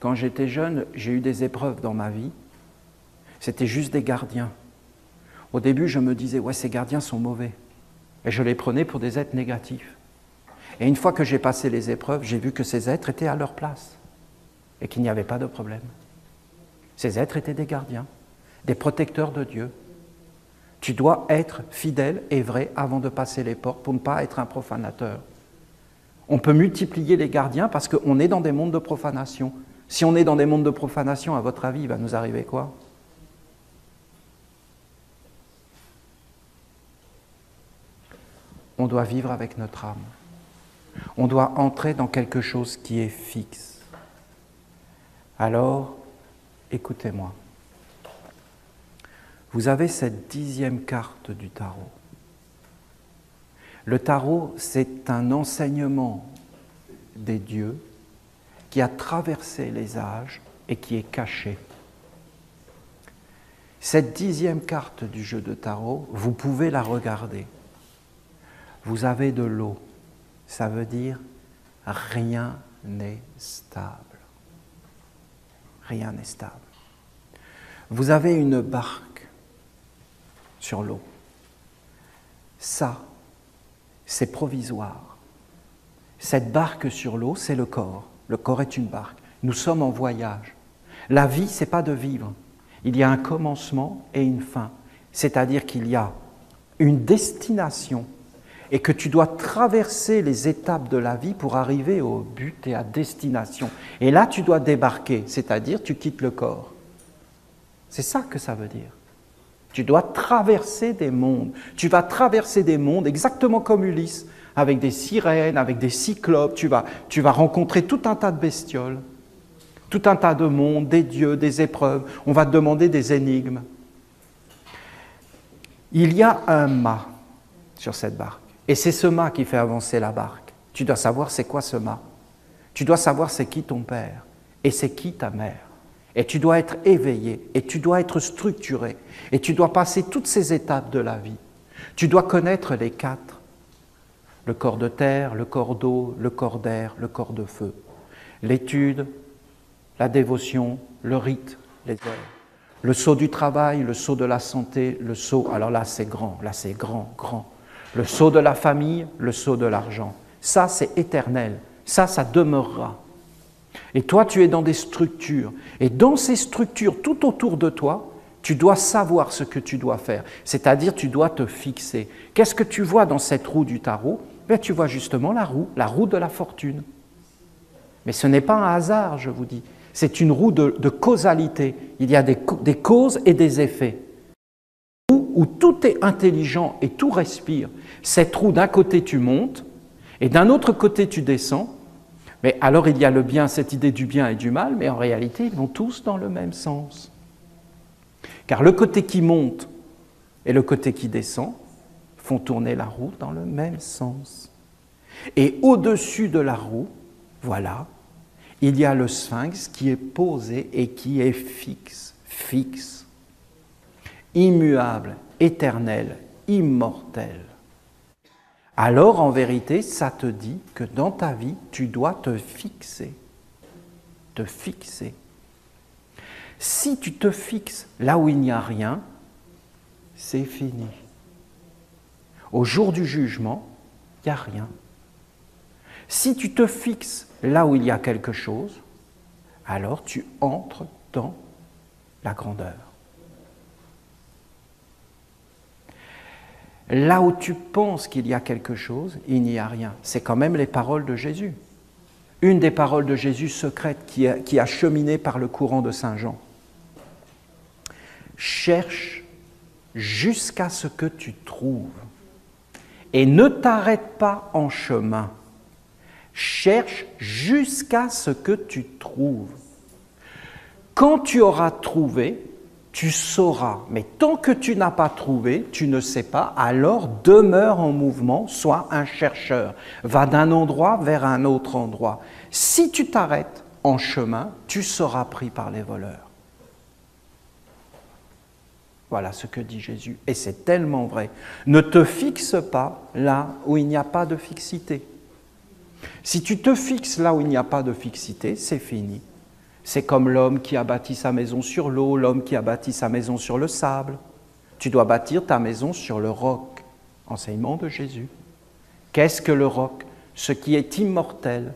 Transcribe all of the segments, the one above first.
Quand j'étais jeune, j'ai eu des épreuves dans ma vie. C'était juste des gardiens. Au début, je me disais, ouais, ces gardiens sont mauvais. Et je les prenais pour des êtres négatifs. Et une fois que j'ai passé les épreuves, j'ai vu que ces êtres étaient à leur place et qu'il n'y avait pas de problème. Ces êtres étaient des gardiens, des protecteurs de Dieu. Tu dois être fidèle et vrai avant de passer les portes pour ne pas être un profanateur. On peut multiplier les gardiens parce qu'on est dans des mondes de profanation. Si on est dans des mondes de profanation, à votre avis, il va nous arriver quoi? On doit vivre avec notre âme. On doit entrer dans quelque chose qui est fixe. Alors, écoutez-moi. Vous avez cette 10e carte du tarot. Le tarot, c'est un enseignement des dieux qui a traversé les âges et qui est caché. Cette 10e carte du jeu de tarot, vous pouvez la regarder. Vous avez de l'eau. Ça veut dire rien n'est stable. Rien n'est stable. Vous avez une barque sur l'eau. Ça, c'est provisoire. Cette barque sur l'eau, c'est le corps. Le corps est une barque. Nous sommes en voyage. La vie, ce n'est pas de vivre. Il y a un commencement et une fin. C'est-à-dire qu'il y a une destination et que tu dois traverser les étapes de la vie pour arriver au but et à destination. Et là, tu dois débarquer, c'est-à-dire tu quittes le corps. C'est ça que ça veut dire. Tu dois traverser des mondes. Tu vas traverser des mondes exactement comme Ulysse, avec des sirènes, avec des cyclopes. Tu vas rencontrer tout un tas de bestioles, tout un tas de mondes, des dieux, des épreuves. On va te demander des énigmes. Il y a un mât sur cette barque. Et c'est ce mât qui fait avancer la barque. Tu dois savoir c'est quoi ce mât. Tu dois savoir c'est qui ton père et c'est qui ta mère. Et tu dois être éveillé, et tu dois être structuré, et tu dois passer toutes ces étapes de la vie. Tu dois connaître les 4. Le corps de terre, le corps d'eau, le corps d'air, le corps de feu. L'étude, la dévotion, le rite, les heures. Le sceau du travail, le sceau de la santé, le sceau, alors là c'est grand, grand. Le sceau de la famille, le sceau de l'argent. Ça c'est éternel, ça demeurera. Et toi, tu es dans des structures. Et dans ces structures, tout autour de toi, tu dois savoir ce que tu dois faire. C'est-à-dire, tu dois te fixer. Qu'est-ce que tu vois dans cette roue du tarot? Bien, tu vois justement la roue de la fortune. Mais ce n'est pas un hasard, je vous dis. C'est une roue de causalité. Il y a des causes et des effets. Où tout est intelligent et tout respire. Cette roue, d'un côté, tu montes, et d'un autre côté, tu descends. Mais alors il y a le bien, cette idée du bien et du mal, mais en réalité, ils vont tous dans le même sens. Car le côté qui monte et le côté qui descend font tourner la roue dans le même sens. Et au-dessus de la roue, voilà, il y a le sphinx qui est posé et qui est fixe, immuable, éternel, immortel. Alors, en vérité, ça te dit que dans ta vie, tu dois te fixer. Te fixer. Si tu te fixes là où il n'y a rien, c'est fini. Au jour du jugement, il n'y a rien. Si tu te fixes là où il y a quelque chose, alors tu entres dans la grandeur. Là où tu penses qu'il y a quelque chose, il n'y a rien. C'est quand même les paroles de Jésus. Une des paroles de Jésus secrètes qui a cheminé par le courant de Saint Jean. Cherche jusqu'à ce que tu trouves. Et ne t'arrête pas en chemin. Cherche jusqu'à ce que tu trouves. Quand tu auras trouvé, tu sauras, mais tant que tu n'as pas trouvé, tu ne sais pas, alors demeure en mouvement, sois un chercheur. Va d'un endroit vers un autre endroit. Si tu t'arrêtes en chemin, tu seras pris par les voleurs. Voilà ce que dit Jésus, et c'est tellement vrai. Ne te fixe pas là où il n'y a pas de fixité. Si tu te fixes là où il n'y a pas de fixité, c'est fini. C'est comme l'homme qui a bâti sa maison sur l'eau, l'homme qui a bâti sa maison sur le sable. Tu dois bâtir ta maison sur le roc. Enseignement de Jésus. Qu'est-ce que le roc? Ce qui est immortel.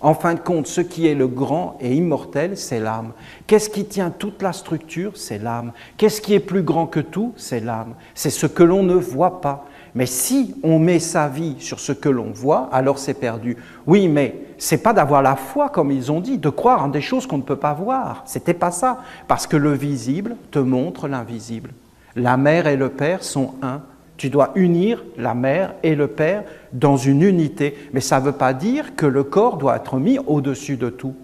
En fin de compte, ce qui est le grand et immortel, c'est l'âme. Qu'est-ce qui tient toute la structure? C'est l'âme. Qu'est-ce qui est plus grand que tout? C'est l'âme. C'est ce que l'on ne voit pas. Mais si on met sa vie sur ce que l'on voit, alors c'est perdu. Oui, mais c'est pas d'avoir la foi, comme ils ont dit, de croire en des choses qu'on ne peut pas voir. C'était pas ça. Parce que le visible te montre l'invisible. La mère et le père sont un. Tu dois unir la mère et le père dans une unité. Mais ça ne veut pas dire que le corps doit être mis au-dessus de tout.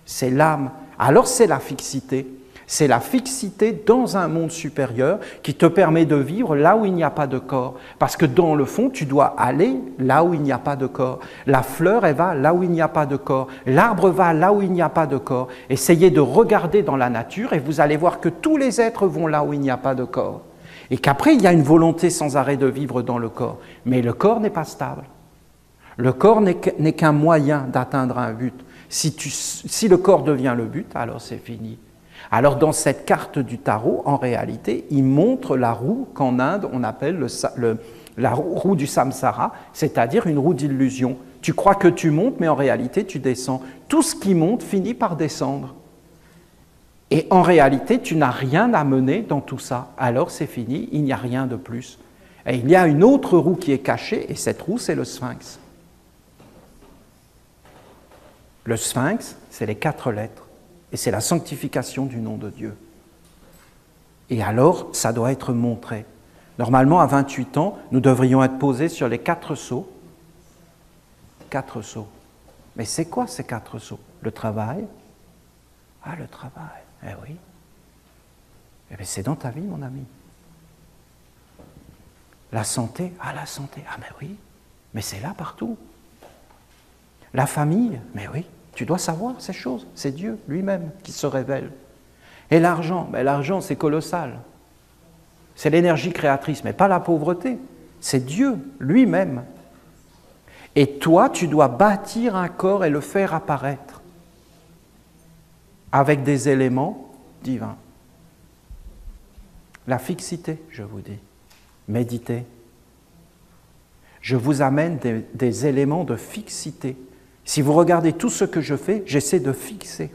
C'est l'âme. Alors c'est la fixité. C'est la fixité dans un monde supérieur qui te permet de vivre là où il n'y a pas de corps. Parce que dans le fond, tu dois aller là où il n'y a pas de corps. La fleur, elle va là où il n'y a pas de corps. L'arbre va là où il n'y a pas de corps. Essayez de regarder dans la nature et vous allez voir que tous les êtres vont là où il n'y a pas de corps. Et qu'après, il y a une volonté sans arrêt de vivre dans le corps. Mais le corps n'est pas stable. Le corps n'est qu'un moyen d'atteindre un but. Si le corps devient le but, alors c'est fini. Alors dans cette carte du tarot, en réalité, il montre la roue qu'en Inde, on appelle la roue du samsara, c'est-à-dire une roue d'illusion. Tu crois que tu montes, mais en réalité, tu descends. Tout ce qui monte finit par descendre. Et en réalité, tu n'as rien à mener dans tout ça. Alors c'est fini, il n'y a rien de plus. Et il y a une autre roue qui est cachée, et cette roue, c'est le sphinx. Le sphinx, c'est les 4 lettres, et c'est la sanctification du nom de Dieu. Et alors, ça doit être montré. Normalement, à 28 ans, nous devrions être posés sur les 4 sceaux. 4 sceaux. Mais c'est quoi ces 4 sceaux? Le travail? Ah, le travail. Eh oui. Eh bien, c'est dans ta vie, mon ami. La santé? Ah, la santé. Ah, mais oui. Mais c'est là partout. La famille? Mais oui. Tu dois savoir ces choses. C'est Dieu lui-même qui se révèle. Et l'argent? Mais l'argent, c'est colossal. C'est l'énergie créatrice, mais pas la pauvreté. C'est Dieu lui-même. Et toi, tu dois bâtir un corps et le faire apparaître avec des éléments divins. La fixité, je vous dis. Méditez. Je vous amène des éléments de fixité. Si vous regardez tout ce que je fais, j'essaie de fixer.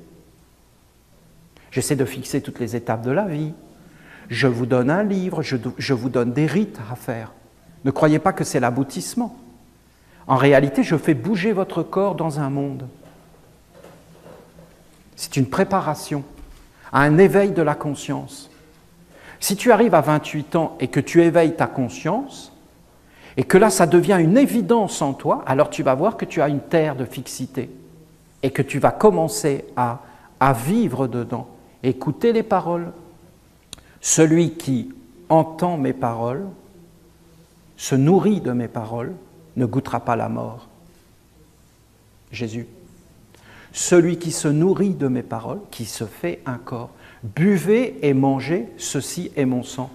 J'essaie de fixer toutes les étapes de la vie. Je vous donne un livre, je vous donne des rites à faire. Ne croyez pas que c'est l'aboutissement. En réalité, je fais bouger votre corps dans un monde. C'est une préparation à un éveil de la conscience. Si tu arrives à 28 ans et que tu éveilles ta conscience, et que là, ça devient une évidence en toi, alors tu vas voir que tu as une terre de fixité et que tu vas commencer à vivre dedans, écouter les paroles. Celui qui entend mes paroles, se nourrit de mes paroles, ne goûtera pas la mort. Jésus. Celui qui se nourrit de mes paroles, qui se fait un corps. Buvez et mangez, ceci est mon sang.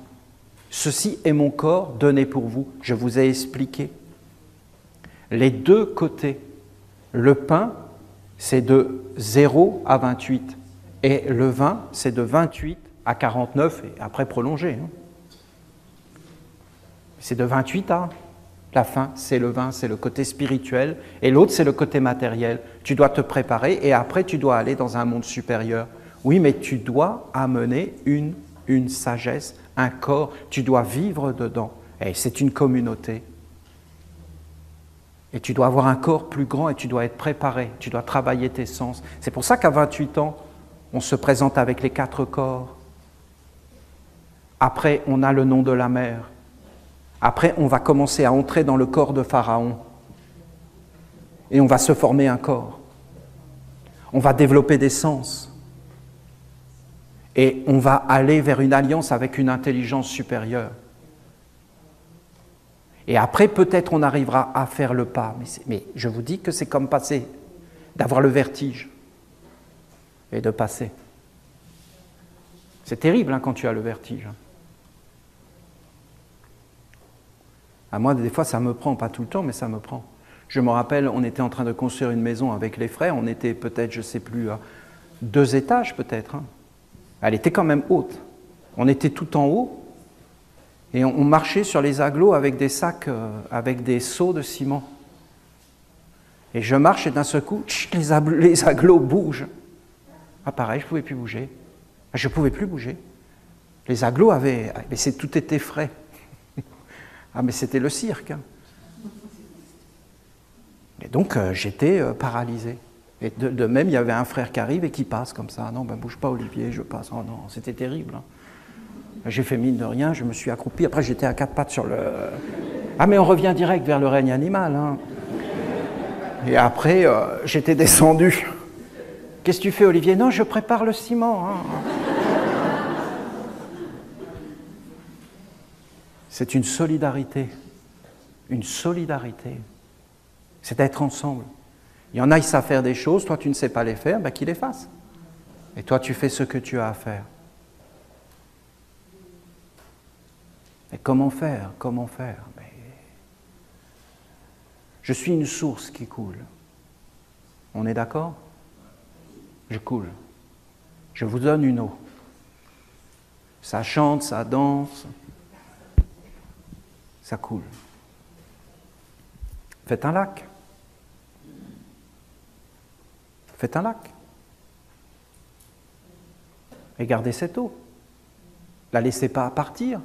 Ceci est mon corps donné pour vous. Je vous ai expliqué. Les deux côtés. Le pain, c'est de 0 à 28. Et le vin, c'est de 28 à 49 et après prolongé. C'est de 28 à la fin, c'est le vin, c'est le côté spirituel, et l'autre, c'est le côté matériel. Tu dois te préparer et après, tu dois aller dans un monde supérieur. Oui, mais tu dois amener une sagesse, un corps, tu dois vivre dedans. Et c'est une communauté. Et tu dois avoir un corps plus grand et tu dois être préparé, tu dois travailler tes sens. C'est pour ça qu'à 28 ans, on se présente avec les 4 corps. Après, on a le nom de la mer. Après, on va commencer à entrer dans le corps de Pharaon. Et on va se former un corps. On va développer des sens. Et on va aller vers une alliance avec une intelligence supérieure. Et après, peut-être on arrivera à faire le pas. Mais je vous dis que c'est comme passer, d'avoir le vertige et de passer. C'est terrible quand tu as le vertige. À moi, des fois, ça me prend, pas tout le temps, mais ça me prend. Je me rappelle, on était en train de construire une maison avec les frères, on était peut-être, je ne sais plus, 2 étages peut-être. Hein. Elle était quand même haute. On était tout en haut et on marchait sur les agglos avec des sacs, avec des seaux de ciment. Et je marche et d'un seul coup, les agglos bougent. Ah pareil, je ne pouvais plus bouger. Je ne pouvais plus bouger. Les agglos avaient... Mais tout était frais. Ah mais c'était le cirque. Hein. Et donc j'étais paralysé. Et de même, il y avait un frère qui arrive et qui passe comme ça. Non, ben bouge pas Olivier, je passe. Oh non, c'était terrible. Hein. J'ai fait mine de rien, je me suis accroupi. Après j'étais à 4 pattes sur le... Ah mais on revient direct vers le règne animal. Hein. Et après, j'étais descendu. Qu'est-ce que tu fais, Olivier? Non, je prépare le ciment. Hein. C'est une solidarité. Une solidarité. C'est d'être ensemble. Il y en a, ils savent faire des choses, toi tu ne sais pas les faire, ben qu'ils les fassent. Et toi tu fais ce que tu as à faire. Et comment faire? Comment faire? Mais... Je suis une source qui coule. On est d'accord? Je coule. Je vous donne une eau. Ça chante, ça danse, ça coule. Faites un lac. Faites un lac. Et gardez cette eau. La laissez pas partir.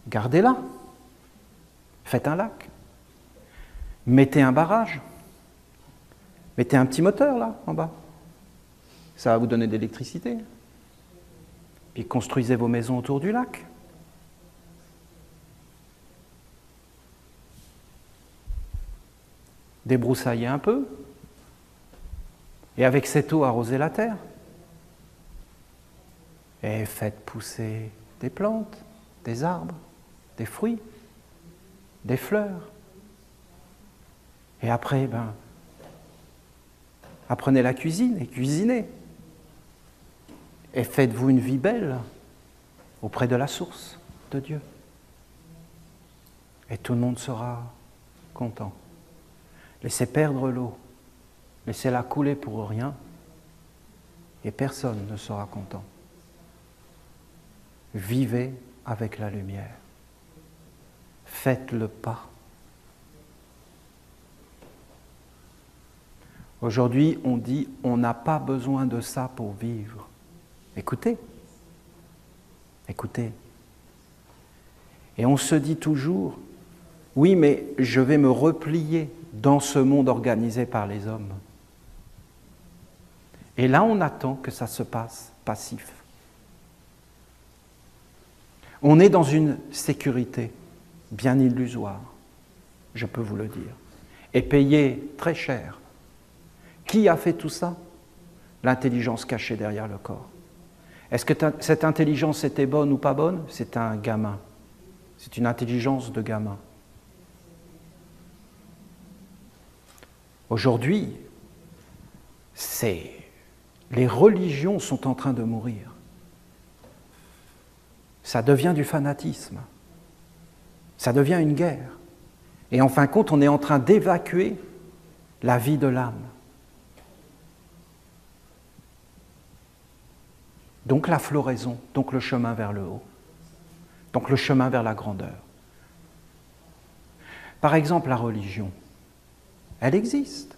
Gardez-la. Faites un lac. Mettez un barrage. Mettez un petit moteur là, en bas. Ça va vous donner de l'électricité. Puis construisez vos maisons autour du lac. Débroussaillez un peu. Et avec cette eau, arrosez la terre. Et faites pousser des plantes, des arbres, des fruits, des fleurs. Et après, apprenez la cuisine et cuisinez. Et faites-vous une vie belle auprès de la source de Dieu. Et tout le monde sera content. Laissez perdre l'eau. Laissez-la couler pour rien. Et personne ne sera content. Vivez avec la lumière. Faites le pas. Aujourd'hui, on dit on n'a pas besoin de ça pour vivre. Écoutez. Écoutez. Et on se dit toujours, oui, mais je vais me replier dans ce monde organisé par les hommes. Et là, on attend que ça se passe passif. On est dans une sécurité bien illusoire, je peux vous le dire, et payée très cher. Qui a fait tout ça? L'intelligence cachée derrière le corps. Est-ce que cette intelligence était bonne ou pas bonne? C'est un gamin. C'est une intelligence de gamin. Aujourd'hui, les religions sont en train de mourir. Ça devient du fanatisme. Ça devient une guerre. Et en fin de compte, on est en train d'évacuer la vie de l'âme. Donc la floraison, donc le chemin vers le haut. Donc le chemin vers la grandeur. Par exemple, la religion. Elle existe.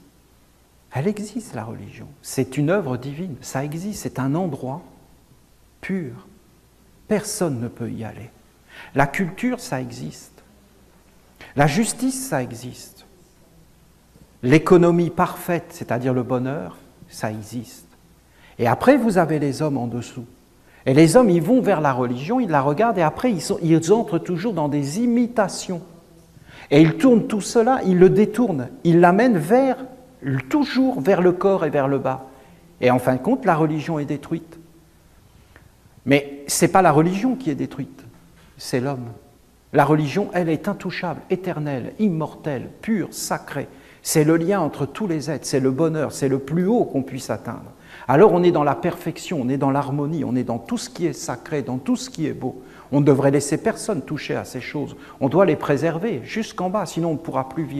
Elle existe, la religion. C'est une œuvre divine. Ça existe. C'est un endroit pur. Personne ne peut y aller. La culture, ça existe. La justice, ça existe. L'économie parfaite, c'est-à-dire le bonheur, ça existe. Et après, vous avez les hommes en dessous. Et les hommes, ils vont vers la religion, ils la regardent, et après, ils entrent toujours dans des imitations. Et ils tournent tout cela, ils le détournent, ils l'amènent toujours vers le corps et vers le bas. Et en fin de compte, la religion est détruite. Mais ce n'est pas la religion qui est détruite, c'est l'homme. La religion, elle est intouchable, éternelle, immortelle, pure, sacrée. C'est le lien entre tous les êtres, c'est le bonheur, c'est le plus haut qu'on puisse atteindre. Alors on est dans la perfection, on est dans l'harmonie, on est dans tout ce qui est sacré, dans tout ce qui est beau. On ne devrait laisser personne toucher à ces choses. On doit les préserver jusqu'en bas, sinon on ne pourra plus vivre.